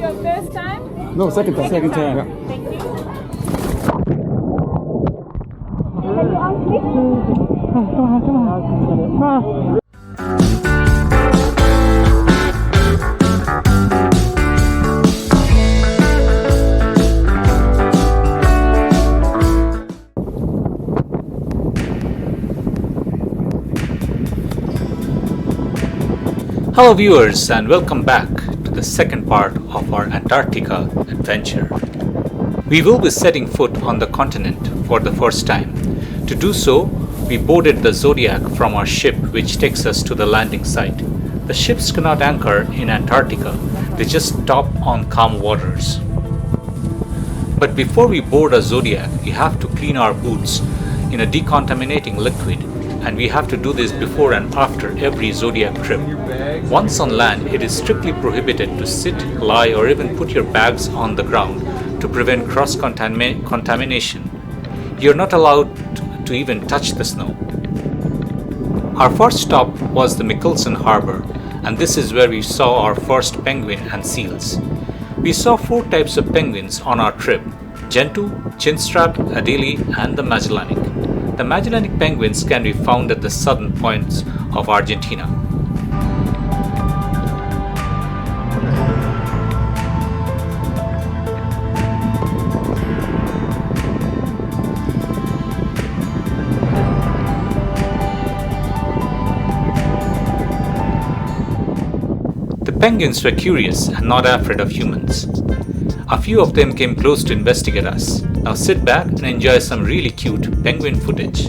your first time? No, second time. Second time. Yeah. Thank you. Hello viewers, and welcome back to the second part of our Antarctica adventure. We will be setting foot on the continent for the first time. To do so, we boarded the Zodiac from our ship, which takes us to the landing site. The ships cannot anchor in Antarctica, they just stop on calm waters. But before we board a Zodiac, we have to clean our boots in a decontaminating liquid, and we have to do this before and after every Zodiac trip. Once on land, it is strictly prohibited to sit, lie, or even put your bags on the ground to prevent cross-contamination. You're not allowed to even touch the snow. Our first stop was the Mikkelsen Harbor, and this is where we saw our first penguin and seals. We saw 4 types of penguins on our trip: Gentoo, Chinstrap, Adelie, and the Magellanic. The Magellanic penguins can be found at the southern points of Argentina. The penguins were curious and not afraid of humans. A few of them came close to investigate us. Now sit back and enjoy some really cute penguin footage.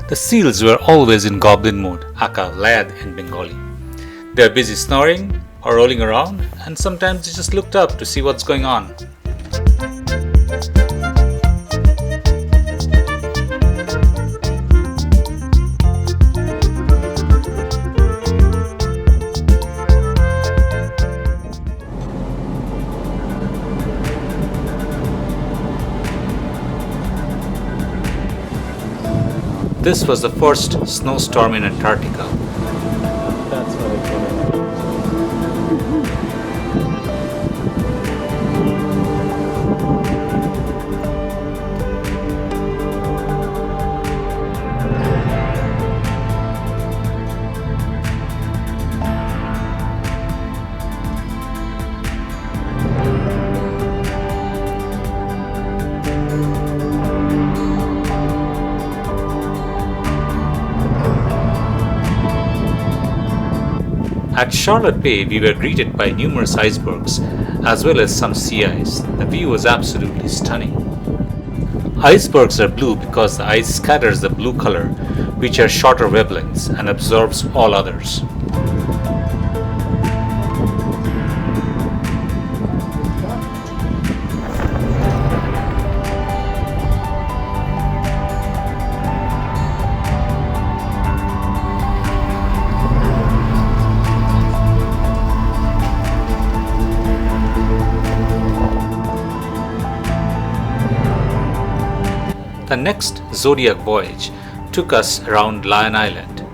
The seals were always in goblin mode, aka lad in Bengali. They were busy snoring or rolling around, and sometimes they just looked up to see what's going on. This was the first snowstorm in Antarctica. That's what I put it. At Charlotte Bay, we were greeted by numerous icebergs, as well as some sea ice. The view was absolutely stunning. Icebergs are blue because the ice scatters the blue color, which are shorter wavelengths, and absorbs all others. The next Zodiac voyage took us around Lion Island.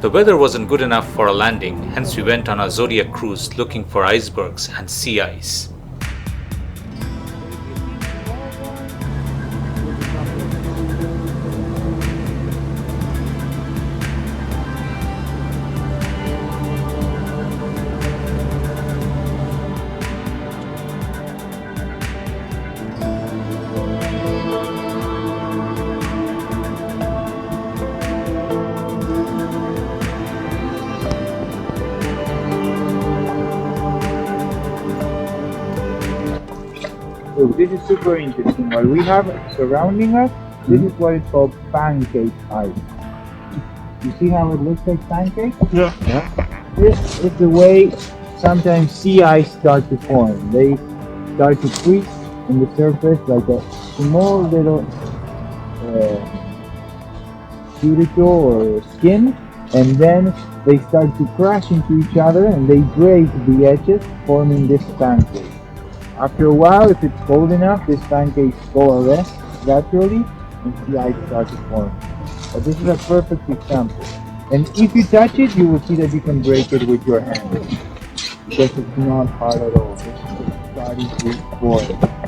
The weather wasn't good enough for a landing, hence we went on a Zodiac cruise looking for icebergs and sea ice. So this is super interesting. What we have surrounding us, this is what is called Pancake Ice. You see how it looks like pancake? Yeah. This is the way sometimes sea ice start to form. They start to freeze in the surface like a small little cuticle or skin, and then they start to crash into each other and they break the edges, forming this pancake. After a while, if it's cold enough, these pancakes coalesce naturally and sea ice starts to form. But this is a perfect example. And if you touch it, you will see that you can break it with your hand. Because it's not hard at all. It's just starting to form.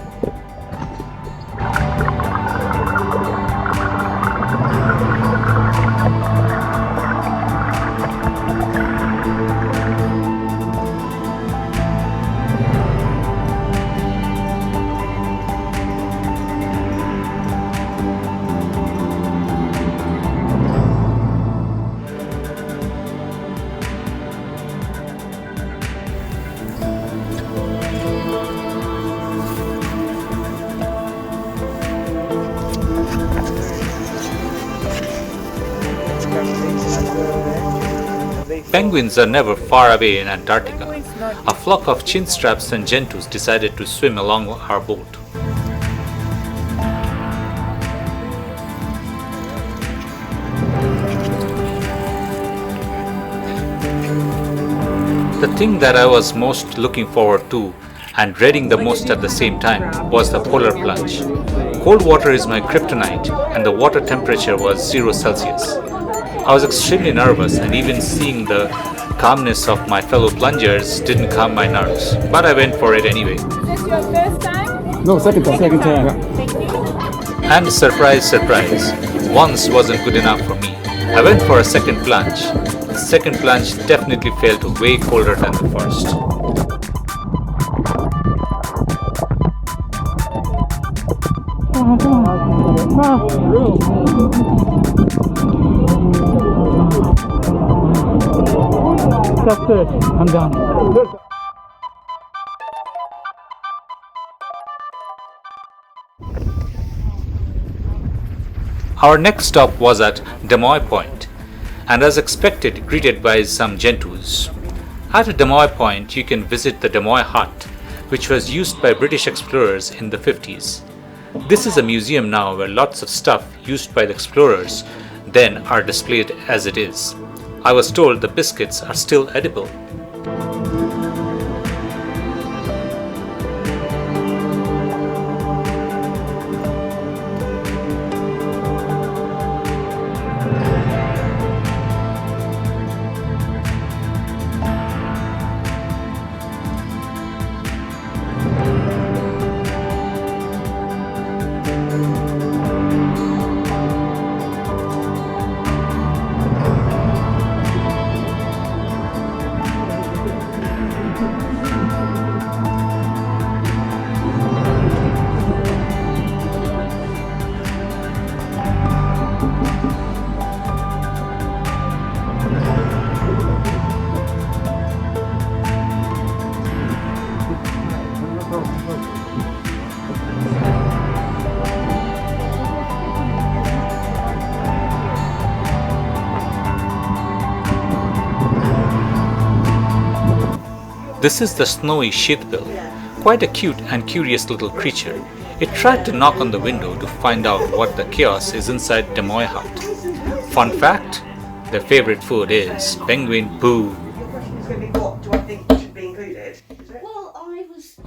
Penguins are never far away in Antarctica. A flock of chinstraps and gentoos decided to swim along our boat. The thing that I was most looking forward to and dreading the most at the same time was the polar plunge. Cold water is my kryptonite and the water temperature was 0 Celsius. I was extremely nervous, and even seeing the calmness of my fellow plungers didn't calm my nerves, but I went for it anyway. Is this your first time? No, second time. Thank you. And surprise, surprise, once wasn't good enough for me. I went for a second plunge. The second plunge definitely felt way colder than the first. That's it. I'm done. Our next stop was at Demoy Point, and as expected, greeted by some gentoos. At Demoy Point, you can visit the Moines Hut, which was used by British explorers in the 50s. This is a museum now where lots of stuff used by the explorers then are displayed as it is. I was told the biscuits are still edible. This is the snowy sheathbill, quite a cute and curious little creature. It tried to knock on the window to find out what the chaos is inside Demoy Hut. Fun fact, their favorite food is penguin poo. It's going to be what do I think should be included? Is it? Well, I was.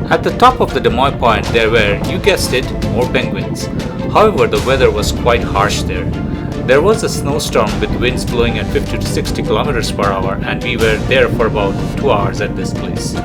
At the top of the Demoy Point there were, you guessed it, more penguins. However, the weather was quite harsh there. There was a snowstorm with winds blowing at 50 to 60 kilometers per hour, and we were there for about 2 hours at this place.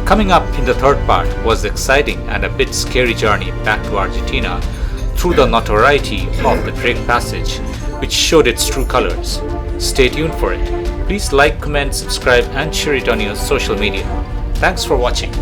Coming up in the third part was the exciting and a bit scary journey back to Argentina through the notoriety of the Drake Passage, which showed its true colors. Stay tuned for it. Please like, comment, subscribe and share it on your social media. Thanks for watching.